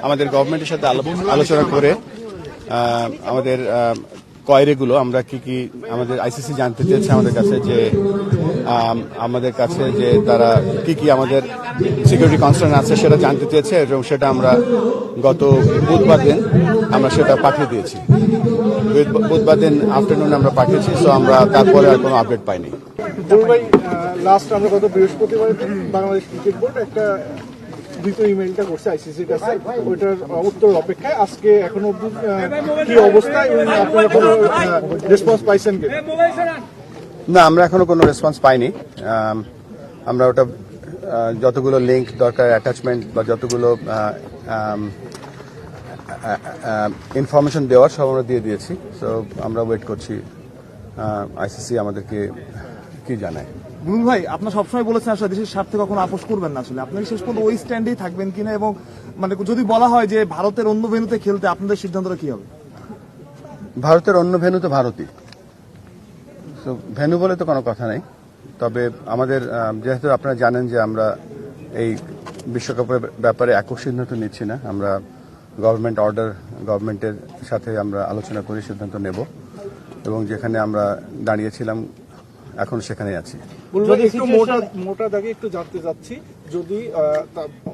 আমাদের গভর্নমেন্টের সাথে আলোচনা করে আমাদের কোয়ারিগুলো আমরা কি আমাদের আইসিসি জানতে চেয়েছে আমাদের কাছে যে তারা কি আমাদের সিকিউরিটি কনসার্ন আছে সেটা জানতে চেয়েছে এবং সেটা আমরা গত বুধবার দিন আমরা সেটা পাঠিয়ে দিয়েছি। বুধবার দিন আফটারনুন আমরা পাঠিয়েছি, সো আমরা তারপরে আর কোনো আপডেট পাইনি। লাস্ট আমরা গত বৃহস্পতিবার বাংলাদেশ ক্রিকেট বোর্ড একটা দ্বিতীয় ইমেইলটা করছে আইসিসির কাছে, ওইটার উত্তর অপেক্ষায়। আজকে এখনো অব্দি কি অবস্থায় আপনারা কোনো রেসপন্স পাইছেন কি না? আমরা এখনো কোনো রেসপন্স পাইনি। আমরা ওটা যতগুলো লিঙ্ক দরকার, অ্যাটাচমেন্ট বা যতগুলো ইনফরমেশন দেওয়ার সব আমরা দিয়ে দিয়েছি। সো আমরা ওয়েট করছি আইসিসি আমাদেরকে কি জানায়। বুলবুল ভাই, আপনার সবসময় বলেছেন আসলে দেশের স্বার্থে কখনো আপোষ করবেন না, আসলে আপনার শেষ পর্যন্ত ওই স্ট্যান্ডেই থাকবেন কিনা, এবং মানে যদি বলা হয় যে ভারতের অন্য ভেন্যুতে খেলতে আপনাদের সিদ্ধান্তটা কি হবে? ভারতের অন্য ভেন্যু তো ভারতই, তো ভেন্যু বলে তো কোনো কথা নেই। তবে আমাদের যেহেতু আপনারা জানেন যে আমরা এই বিশ্বকাপের ব্যাপারে একক সিদ্ধান্ত নিচ্ছি না, আমরা গভর্নমেন্টের সাথে আমরা আলোচনা করে সিদ্ধান্ত নেব এবং যেখানে আমরা দাঁড়িয়েছিলাম এখন সেখানেই আছি। যদি একটু মোটা দাগে একটু জানতে চাচ্ছি, যদি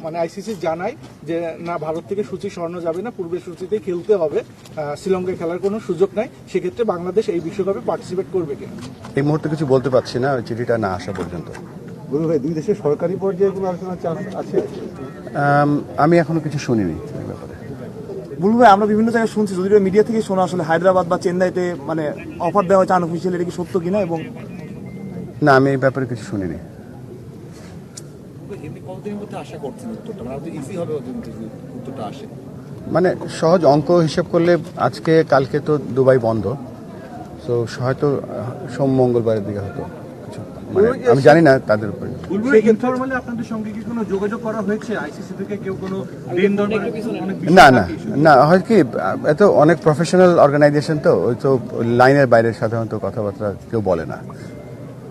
মানে আইসিসি জানায় যে না ভারত থেকে সূচি সরানো যাবে না, পূর্বের সূচিতেই খেলতে হবে, শ্রীলঙ্কায় খেলার কোনো সুযোগ নাই, সেক্ষেত্রে বাংলাদেশ এই বিশ্বকাপে পার্টিসিপেট করবে কিনা? এই মুহূর্তে কিছু বলতে পারছি না, ওই চিঠিটা না আসা পর্যন্ত। ভাই, দুই দেশের সরকারি পর্যায়ে কোনো আলোচনার চান্স আছে? আমি এখনো কিছু শুনিনি এই ব্যাপারে। বুলবুল ভাই, আমরা বিভিন্ন জায়গায় শুনছি, যদিও মিডিয়া থেকে শোনা, আসলে হায়দ্রাবাদ বা চেন্নাইতে মানে অফার দেওয়া হয়েছে আনঅফিসিয়াল, এটা কি সত্য কিনা? এবং না, আমি এই ব্যাপারে কিছু শুনিনি। মানে সহজ অঙ্ক হিসেব করলে আজকে কালকে তো দুবাই বন্ধ, তো হয়তো সোম মঙ্গলবারের দিকে হতো কিছু, মানে আমি জানি না তাদের উপরে। আপনাদের সঙ্গে কি কোনো যোগাযোগ করা হয়েছে আইসিসি থেকে? কেউ কোনো না হয় কি, এত অনেক প্রফেশনাল অর্গানাইজেশন, তো ওই তো লাইনের বাইরে সাধারণত কথাবার্তা কেউ বলে না।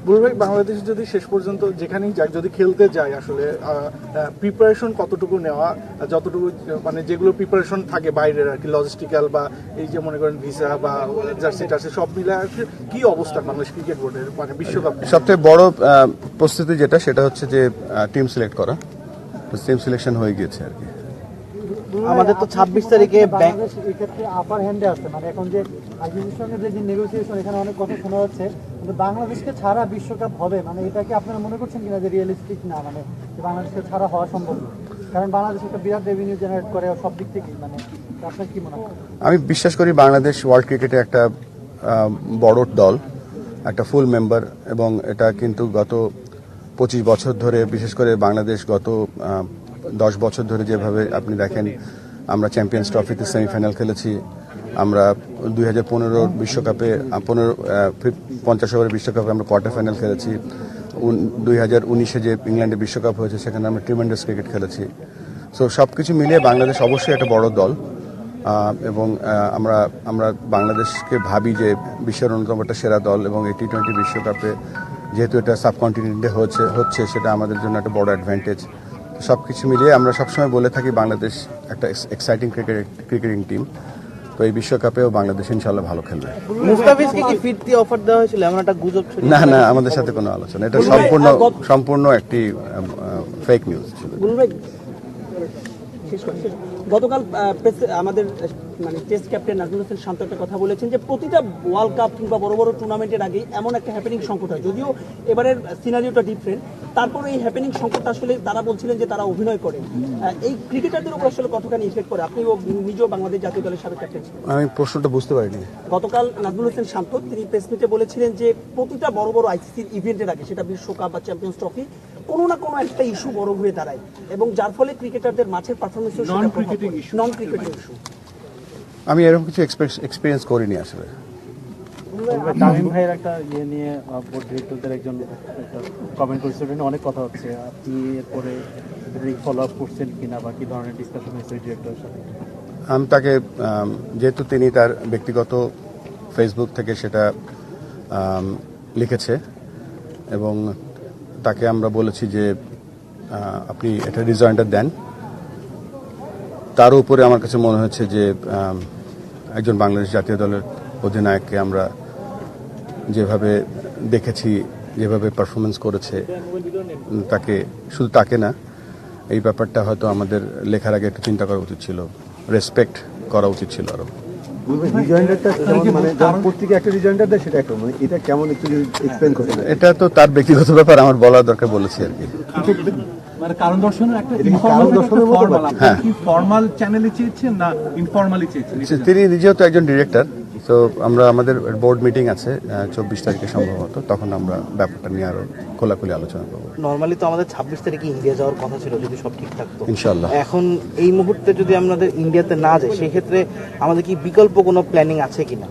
বুলবুল ভাই, বাংলাদেশ যদি শেষ পর্যন্ত যেখানেই যাক, যদি খেলতে যায়, আসলে প্রিপারেশন কতটুকু নেওয়া, যতটুকু মানে যেগুলো প্রিপারেশন থাকে বাইরের আর কি, লজিস্টিক্যাল বা এই যে মনে করেন ভিসা বা জার্সি টার্সি সব মিলে কি অবস্থা বাংলাদেশ ক্রিকেট বোর্ডের মানে বিশ্বকাপ? সবথেকে বড় প্রস্তুতি সেটা হচ্ছে যে টিম সিলেক্ট করা, টিম সিলেকশন হয়ে গিয়েছে আর কি। আমাদের তো 26 তারিখে বাংলাদেশ এই ক্ষেত্রে আপার হ্যান্ডে আছে, মানে এখন যে আইসিসির সঙ্গে যে নেগোসিয়েশন, এখানে অনেক কথা শোনা যাচ্ছে বাংলাদেশকে ছাড়া বিশ্বকাপ হবে, মানে এটা কি আপনারা মনে করছেন কিনা যে রিয়েলিস্টিক না, মানে বাংলাদেশকে ছাড়া হওয়া সম্ভব না? কারণ বাংলাদেশ একটা বিরাট রেভিনিউ জেনারেট করে সব দিক থেকেই, মানে আপনার কি মনে হয়? আমি বিশ্বাস করি বাংলাদেশ ওয়ার্ল্ড ক্রিকেটে একটা বড় দল, একটা ফুল মেম্বার, এবং এটা কিন্তু গত 25 বছর ধরে, বিশেষ করে বাংলাদেশ গত 10 বছর ধরে যেভাবে আপনি দেখেন, আমরা চ্যাম্পিয়ন্স ট্রফিতে সেমিফাইনাল খেলেছি, আমরা 2015 বিশ্বকাপে 50 ওভারের বিশ্বকাপে আমরা কোয়ার্টার ফাইনাল খেলেছি, 2019-এ যে ইংল্যান্ডে বিশ্বকাপ হয়েছে সেখানে আমরা ট্রিমেন্ডাস ক্রিকেট খেলেছি। সো সব কিছু মিলিয়ে বাংলাদেশ অবশ্যই একটা বড় দল, এবং আমরা বাংলাদেশকে ভাবি যে বিশ্বের অন্যতম একটা সেরা দল, এবং এই টি-20 বিশ্বকাপে যেহেতু এটা সাবকন্টিনেন্টে হচ্ছে সেটা আমাদের জন্য একটা বড় অ্যাডভান্টেজ। সবকিছু মিলিয়ে আমরা সবসময় বলে থাকি বাংলাদেশ একটা এক্সাইটিং ক্রিকেটিং টিম, তো এই বিশ্বকাপেও বাংলাদেশ ইনশাআল্লাহ ভালো খেলবে। মুস্তাফিজকে কি ফিরতি অফার দেওয়া হয়েছিল, এমন একটা গুজব ছিল? না, আমাদের সাথে কোনো আলোচনা, এটা সম্পূর্ণ একটি ফেক নিউজ ছিল। গতকাল আমাদের মানে টেস্ট ক্যাপ্টেন নাজমুল হোসেন শান্ত একটা কথা বলেছেন যে প্রতিটা ওয়ার্ল্ড কাপ কিংবা বড় বড় টুর্নামেন্টের আগে এমন একটা হ্যাপেনিং সংকট হয়, যদিও এবারের সিনারিওটা ডিফারেন্ট, তারপরে এই হ্যাপেনিং সংকটটা আসলে তারা বলছিলেন যে তারা অভিনয় করে, এই ক্রিকেটারদের উপর আসলে কতখানি ইফেক্ট করে? আপনি নিজেও বাংলাদেশ জাতীয় দলের সাবেক ক্যাপ্টেন। আমি প্রশ্নটা বুঝতে পারিনি। গতকাল নাজমুল হোসেন শান্ত তিনি প্রেস মিটে বলেছিলেন যে প্রতিটা বড় বড় আইসিসির ইভেন্টের আগে, সেটা বিশ্বকাপ বা চ্যাম্পিয়ন্স ট্রফি, কোনো না কোনো একটা ইস্যু বড় হয়ে দাঁড়ায়, এবং যার ফলে ক্রিকেটারদের মাঠের পারফরমেন্স নন ক্রিকেটিং ইস্যু। আমি এরকম কিছু এক্সপিরিয়েন্স করিনি আসলে। তামিম ভাইয়ের একটা নিয়ে বোর্ড ডিরেক্টরদের একজন কমেন্ট করেছিলেন, অনেক কথা হচ্ছে, আপনি এরপরে ফলো আপ করছেন কিনা বা কি ধরনের ডিসকাশন হয়েছে ডিরেক্টরের সাথে? আমি তাকে, যেহেতু তিনি তার ব্যক্তিগত ফেসবুক থেকে সেটা লিখেছে, এবং তাকে আমরা বলেছি যে আপনি এটা রিজয়েন্ডার দেন, তার উপরে আমার কাছে মনে হচ্ছে যে একজন বাংলাদেশ জাতীয় দলের অধিনায়ককে আমরা যেভাবে দেখেছি, যেভাবে পারফরমেন্স করেছে, তাকে শুধু তাকে না, এই ব্যাপারটা হয়তো আমাদের লেখার আগে একটু চিন্তা করা উচিত ছিল, রেসপেক্ট করা উচিত ছিল আরো। রিজয়েন্ডারটা যেমন মানে যেমন পত্রিকা একটা রিজয়েন্ডার দেয় সেটা একটা মানে এটা কেমন একটু এক্সপ্লেইন করতে পারেন? এটা তো তার ব্যক্তিগত ব্যাপার, আমার বলার দরকার বলেছি আর কি। মানে কারণ দর্শনের একটা এটা কি কারণ দর্শনের মতো ফর্মাল, ব্যাপার? হ্যাঁ। কি ফর্মাল চ্যানেলে চেয়েছেন না ইনফর্মালি চেয়েছেন? তিনি নিজেও তো একজন ডিরেক্টর, তো আমরা আমাদের বোর্ড মিটিং আছে 24 তারিখে সম্ভবত, তখন আমরা ব্যাপারটা নিয়ে আরো খোলাখুলি আলোচনা করবো নরমালি তো আমাদের 26 তারিখে ইন্ডিয়া যাওয়ার কথা ছিল যদি সব ঠিক থাকতো। ইনশাআল্লাহ। এখন এই মুহূর্তে যদি আমাদের ইন্ডিয়াতে না যাই, সেই ক্ষেত্রে আমাদের কি বিকল্প কোনো প্ল্যানিং আছে কিনা?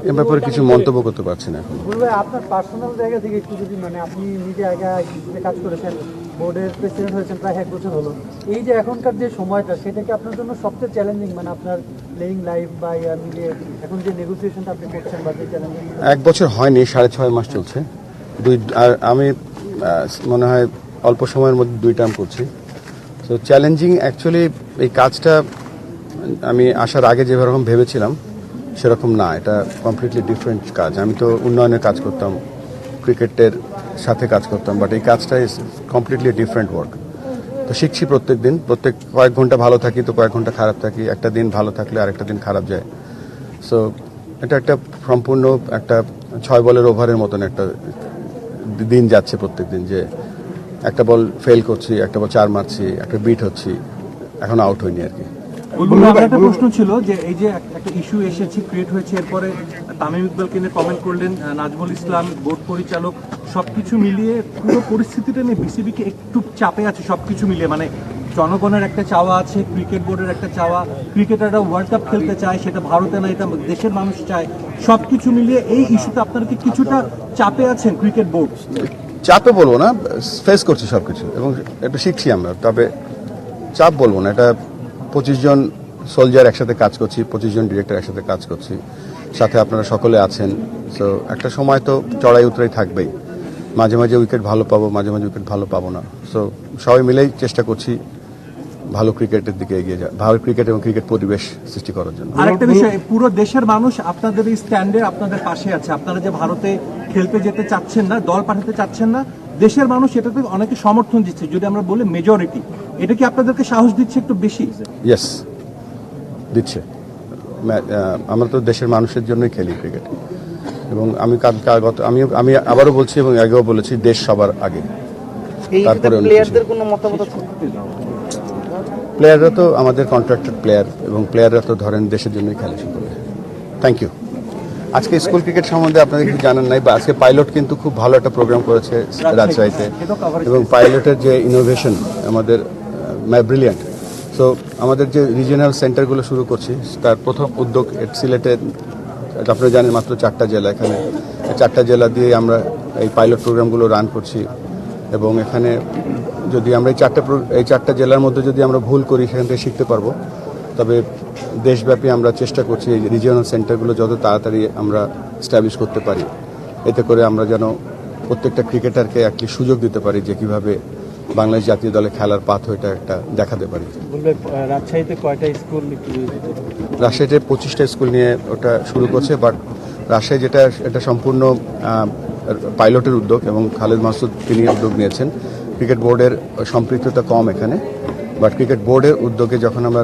এ ব্যাপারে কিছু মন্তব্য করতে পারছি না এখন। বুলবুল ভাই, আপনার পার্সোনাল জায়গা থেকে একটু যদি মানে আপনি নিজে আগে আইসিসিতে কাজ করেছেন, বোর্ডের প্রেসিডেন্ট হয়েছেন প্রায় 1 বছর হলো, এই যে এখনকার যে সময়টা সেটা কি আপনার জন্য সবচেয়ে চ্যালেঞ্জিং, মানে আপনার প্লেইং লাইফ বা মিলিয়ে এখন যে নেগোসিয়েশনটা আপনি করছেন বা যে চ্যালেঞ্জিং? 1 বছর হয়নি, 6.5 মাস চলছে। আর আমি মনে হয় অল্প সময়ের মধ্যে 2 টার্ম করছি। তো চ্যালেঞ্জিং অ্যাকচুয়ালি এই কাজটা আমি আসার আগে যেরকম ভেবেছিলাম সেরকম না, এটা কমপ্লিটলি ডিফারেন্ট কাজ। আমি তো উন্নয়নের কাজ করতাম, ক্রিকেটের সাথে কাজ করতাম, বাট এই কাজটা ইজ কমপ্লিটলি ডিফারেন্ট ওয়ার্ক। তো শিখছি প্রত্যেক দিন, প্রত্যেক কয়েক ঘন্টা ভালো থাকি তো কয়েক ঘন্টা খারাপ থাকি, একটা দিন ভালো থাকলে আরেকটা দিন খারাপ যায়। সো এটা একটা সম্পূর্ণ একটা 6 বলের ওভারের মতন একটা দিন যাচ্ছে প্রত্যেক দিন, যে একটা বল ফেল করছি, একটা বল 4 মারছি, একটা বিট হচ্ছি, এখন আউট হয়নি আর কি। আমার একটা প্রশ্ন ছিল যে এই যে একটা ইস্যু এসেছে, ক্রিয়েট হয়েছে, এরপরে তামিম ইকবালকে নিয়ে কমেন্ট করলেন নাজমুল ইসলাম, বোর্ড পরিচালক, সবকিছু মিলিয়ে পুরো পরিস্থিতিটা নিয়ে বিসিবিকে একটু চাপে আছে সবকিছু মিলিয়ে। মানে জনগণের একটা চাওয়া আছে, ক্রিকেট বোর্ডের একটা চাওয়া, ক্রিকেটাররা ওয়ার্ল্ড কাপ খেলতে চায়, সেটা ভারতে না, এটা দেশের মানুষ চায়, সবকিছু মিলিয়ে এই ইস্যুতে আপনারা কি কিছুটা চাপে আছেন ক্রিকেট বোর্ড? চাপে বলবো না, ফেস করছি সবকিছু এবং একটু শিখছি আমরা, তবে চাপ বলবো না। এটা 25 জন সোলজার একসাথে কাজ করছি, 25 জন ডিরেক্টর একসাথে কাজ করছি, সাথে আপনারা সকলে আছেন। সো একটা সময় তো চড়াই উতরাই থাকবেই, মাঝে মাঝে উইকেট ভালো পাবো, মাঝে মাঝে উইকেট ভালো পাবো না। সো সবাই মিলেই চেষ্টা করছি ভালো ক্রিকেটের দিকে এগিয়ে যায়, ভালো ক্রিকেট এবং ক্রিকেট পরিবেশ সৃষ্টি করার জন্য। আরেকটা বিষয়, পুরো দেশের মানুষ আপনাদের এই স্ট্যান্ডে আপনাদের পাশে আছে। আপনারা যে ভারতে খেলতে যেতে চাচ্ছেন না, দল পাঠাতে চাচ্ছেন না, দেশের মানুষ এটাতে অনেকে সমর্থন দিচ্ছে, যদি আমরা বলি মেজরিটি। এটা কি আপনাদেরকে সাহস দিচ্ছে একটু বেশি? ইয়েস, দিচ্ছে। আমরা তো দেশের মানুষের জন্যই খেলি ক্রিকেট, এবং আমি আবারও বলছি এবং আগেও বলেছি, দেশ সবার আগে। এই তারপরে প্লেয়ারদের কোনো মতামত আছে? প্লেয়াররা তো আমাদের কন্ট্রাক্টেড প্লেয়ার, এবং প্লেয়াররা তো ধরেন দেশের জন্যই খেলে শুরু করে। Thank you. আজকে স্কুল ক্রিকেট সম্বন্ধে আপনাদের কিছু জানান নাই, বা আজকে পাইলট কিন্তু খুব ভালো একটা প্রোগ্রাম করেছে রাজশাহীতে, এবং পাইলটের যে ইনোভেশন আমাদের ব্রিলিয়ান্ট। সো আমাদের যে রিজিওনাল সেন্টারগুলো শুরু করছি, তার প্রথম উদ্যোগ সিলেটে, আপনারা জানেন মাত্র 4টা জেলা, এখানে 4টা জেলা দিয়ে আমরা এই পাইলট প্রোগ্রামগুলো রান করছি। এবং এখানে যদি আমরা এই 4টা জেলার মধ্যে যদি আমরা ভুল করি, সেখান থেকে শিখতে পারবো। তবে দেশব্যাপী আমরা চেষ্টা করছি এই রিজিওনাল সেন্টারগুলো যত তাড়াতাড়ি আমরা স্ট্যাবলিশ করতে পারি, এতে করে আমরা যেন প্রত্যেকটা ক্রিকেটারকে একটি সুযোগ দিতে পারি যে কীভাবে বাংলাদেশ জাতীয় দলে খেলার পাথওয়েটা একটা দেখাতে পারি। রাজশাহীতে কয়টা স্কুল? রাজশাহীতে 25টা স্কুল নিয়ে ওটা শুরু করছে, বাট রাজশাহী যেটা, এটা সম্পূর্ণ পাইলটের উদ্যোগ, এবং খালেদ মাসুদ তিনি উদ্যোগ নিয়েছেন। ক্রিকেট বোর্ডের সম্পৃক্ততা কম এখানে, বাট ক্রিকেট বোর্ডের উদ্যোগে যখন আমরা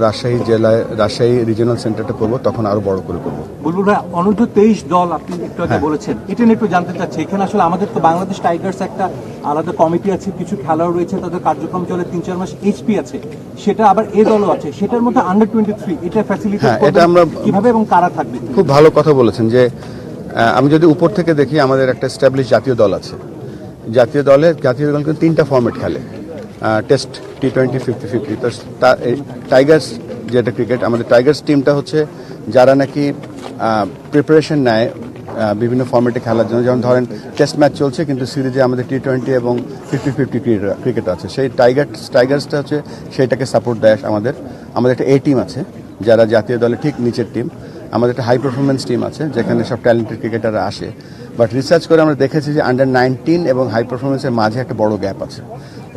রাজশাহী রিজিওনাল সেন্টারটা করবো, তখন আরো বড় করে করবো। বুলবুল ভাই, অনূর্ধ্ব 23 দল আপনি একটু আগে বলেছেন, এটা নিয়ে একটু জানতে চাচ্ছি। এখানে আসলে আমাদের তো বাংলাদেশ টাইগার্স একটা আলাদা কমিটি আছে, কিছু খেলোয়াড় রয়েছে, তাদের কার্যক্রম চলে 3-4 মাস, এইচপি আছে, সেটা আবার এ দলও আছে, সেটার মধ্যে আন্ডার-23 এটা ফ্যাসিলিটি এটা আমরা কিভাবে এবং কারা থাকবে? খুব ভালো কথা বলেছেন, যে আমি যদি উপর থেকে দেখি, আমাদের একটা এস্টাবলিশ জাতীয় দল আছে। জাতীয় দল কিন্তু 3টা ফরম্যাট খেলে, টেস্ট, টি20, 50-50। তো টাইগার্স যেটা ক্রিকেট, আমাদের টাইগার্স টিমটা হচ্ছে যারা নাকি প্রিপারেশন নেয় বিভিন্ন ফরম্যাটে খেলার জন্য। যেমন ধরেন টেস্ট ম্যাচ চলছে, কিন্তু সিরিজে আমাদের টি20 এবং 50-50 ক্রিকেট আছে, সেই টাইগার্সটা হচ্ছে সেইটাকে সাপোর্ট দেয়। আমাদের একটা টিম আছে যারা জাতীয় দলে ঠিক নিচের টিম। আমাদের একটা হাই পারফরমেন্স টিম আছে, যেখানে সব ট্যালেন্টেড ক্রিকেটাররা আসে। বাট রিসার্চ করে আমরা দেখেছি যে আন্ডার-19 এবং হাই পারফরমেন্সের মাঝে একটা বড় গ্যাপ আছে।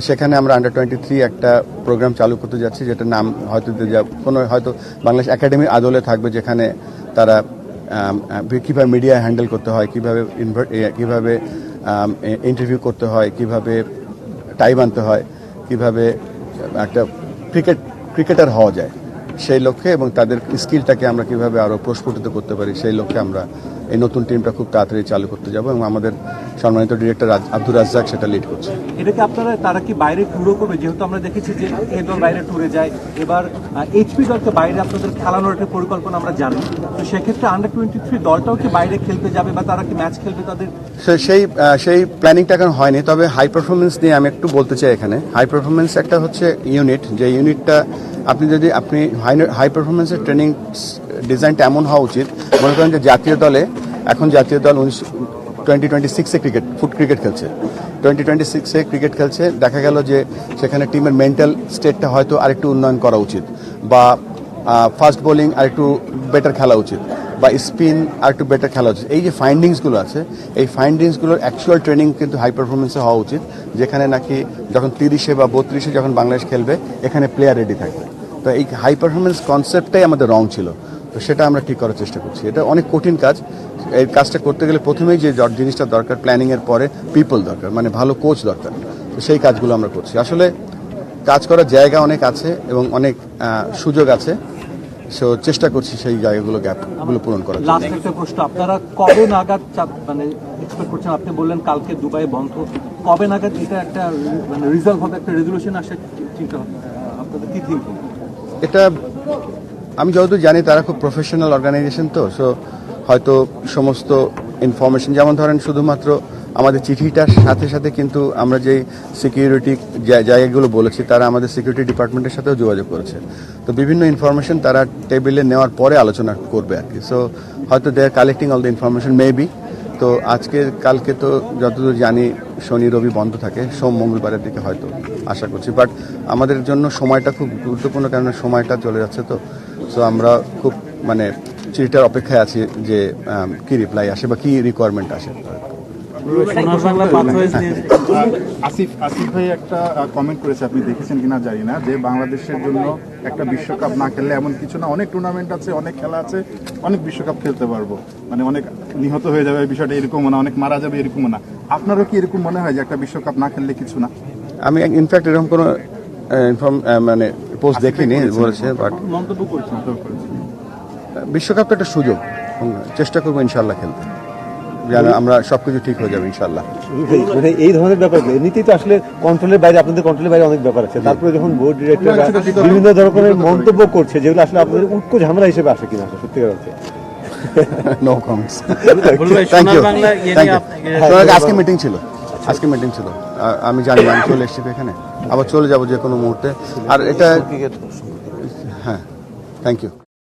সেখানে আমরা আন্ডার-23 একটা প্রোগ্রাম চালু করতে যাচ্ছি, যেটার নাম হয়তো হয়তো বাংলাদেশ একাডেমির আদলে থাকবে, যেখানে তারা কীভাবে মিডিয়া হ্যান্ডেল করতে হয়, কিভাবে ইন্টারভিউ করতে হয়, কিভাবে টাই বানতে হয়, কিভাবে একটা ক্রিকেটার হওয়া যায় সেই লক্ষ্যে, এবং তাদের স্কিলটাকে আমরা কিভাবে আরও প্রস্ফুটিত করতে পারি সেই লক্ষ্যে আমরা এই নতুন টিমটা খুব তাড়াতাড়ি চালু করতে যাব, এবং আমাদের সম্মানিত ডিরেক্টর আব্দুর রাজ্জাক সেটা লিড করছে। এটাকে তারা কি বাইরে ট্যুরও করবে? যেহেতু আমরা দেখেছি যে এ দল বাইরে ট্যুরে যায়, এবার এইচপি দলকে বাইরে আপনাদের খেলানোর একটা পরিকল্পনা আমরা জানি, তো সেক্ষেত্রে আন্ডার-23 দলটাও কি বাইরে খেলতে যাবে বা তারা কি ম্যাচ খেলবে তাদের? সেই প্ল্যানিংটা এখন হয়নি, তবে হাই পারফরমেন্স নিয়ে আমি একটু বলতে চাই। এখানে হাই পারফরমেন্স একটা হচ্ছে ইউনিট, যে ইউনিটটা আপনি হাই পারফরমেন্সের ট্রেনিং ডিজাইনটা এমন হওয়া উচিত, মনে করেন যে জাতীয় দলে এখন জাতীয় দল 2026-এ ফুট ক্রিকেট খেলছে, 2026-এ ক্রিকেট খেলছে, দেখা গেল যে সেখানে টিমের মেন্টাল স্টেটটা হয়তো আরেকটু উন্নয়ন করা উচিত, বা ফাস্ট বোলিং আরেকটু বেটার খেলা উচিত, বা স্পিন আরেকটু বেটার খেলা উচিত। এই যে ফাইন্ডিংসগুলো আছে, এই ফাইন্ডিংসগুলোর অ্যাকচুয়াল ট্রেনিং কিন্তু হাই পারফরমেন্সে হওয়া উচিত, যেখানে নাকি যখন 30-এ বা 32-এ যখন বাংলাদেশ খেলবে এখানে প্লেয়ার রেডি থাকবে। তো এই হাই পারফরমেন্স কনসেপ্টটাই আমাদের রং ছিল, তো সেটা আমরা ঠিক করার চেষ্টা করছি। এটা অনেক কঠিন কাজ, এই কাজটা করতে গেলে প্রথমেই যে জিনিসটা দরকার, প্ল্যানিংয়ের পরে পিপল দরকার, মানে ভালো কোচ দরকার। তো সেই কাজগুলো আমরা করছি। আসলে কাজ করার জায়গা অনেক আছে এবং অনেক সুযোগ আছে, সো চেষ্টা করছি সেই জায়গাগুলো গ্যাপগুলো পূরণ করার জন্য। লাস্ট একটা প্রশ্ন, আপনারা কবে নাগাদ মানে এক্সপেক্ট করছেন? আপনি বললেন কালকে দুবাই বন্ধ, কবে নাগাদ এটা একটা মানে রিজলভ হবে, একটা রেজলিউশন আসে চিন্তা হবে? আপনাদের কি থিঙ্কিং? এটা আমি যতদূর জানি তারা খুব প্রফেশনাল অর্গানাইজেশন, তো সো হয়তো সমস্ত ইনফরমেশন, যেমন ধরেন শুধুমাত্র আমাদের চিঠিটার সাথে সাথে কিন্তু আমরা যেই সিকিউরিটি জায়গাগুলো বলেছি, তারা আমাদের সিকিউরিটি ডিপার্টমেন্টের সাথেও যোগাযোগ করেছে। তো বিভিন্ন ইনফরমেশন তারা টেবিলে নেওয়ার পরে আলোচনা করবে আর কি। সো হয়তো they are collecting all the information maybe. তো কালকে তো যতদূর জানি শনি রবি বন্ধ থাকে, সোম মঙ্গলবারের দিকে হয়তো আশা করছি। বাট আমাদের জন্য সময়টা খুব গুরুত্বপূর্ণ, কারণ সময়টা চলে যাচ্ছে। তো সো আমরা খুব মানে চিঠিটার অপেক্ষায় আছি যে কি রিপ্লাই আসে বা কি রিকোয়ারমেন্ট আসে। আসিফ ভাই একটা কমেন্ট করেছে, আপনি দেখেছেন কিনা জানি না, যে বাংলাদেশের জন্য একটা বিশ্বকাপ না খেললে এমন কিছু না, অনেক টুর্নামেন্ট আছে, অনেক খেলা আছে, অনেক বিশ্বকাপ খেলতে পারবো, মানে অনেক নিহত হয়ে যাবে বিষয়টা এরকম না, অনেক মারা যাবে এরকম না। আপনারও কি এরকম মনে হয় যে একটা বিশ্বকাপ না খেললে কিছু না? আমি ইনফ্যাক্ট এরকম কোনো মানে পোস্ট দেখিনি বলেছে, বাট মন্তব্য করছি। বিশ্বকাপটা একটা সুযোগ, চেষ্টা করবো ইনশাল্লাহ খেলতে, যেন আমরা সবকিছু ঠিক হয়ে যাবে ইনশাল্লাহ। মানে এই ধরনের ব্যাপার এমনিতেই তো আসলে কন্ট্রোলের বাইরে, আপনাদের কন্ট্রোলের বাইরে অনেক ব্যাপার আছে। তারপরে যখন বোর্ড ডিরেক্টর বিভিন্ন ধরনের মন্তব্য করছে, যেগুলো আসলে আপনাদের উৎকো ঝামেলা হিসেবে আসে কিনা সত্যিকার অর্থে? No comments. Thank you. আজকে মিটিং ছিল, আমি জানি, আমি চলে এসেছি এখানে, আবার চলে যাবো যে কোনো মুহূর্তে। আর এটা হ্যাঁ, থ্যাংক ইউ।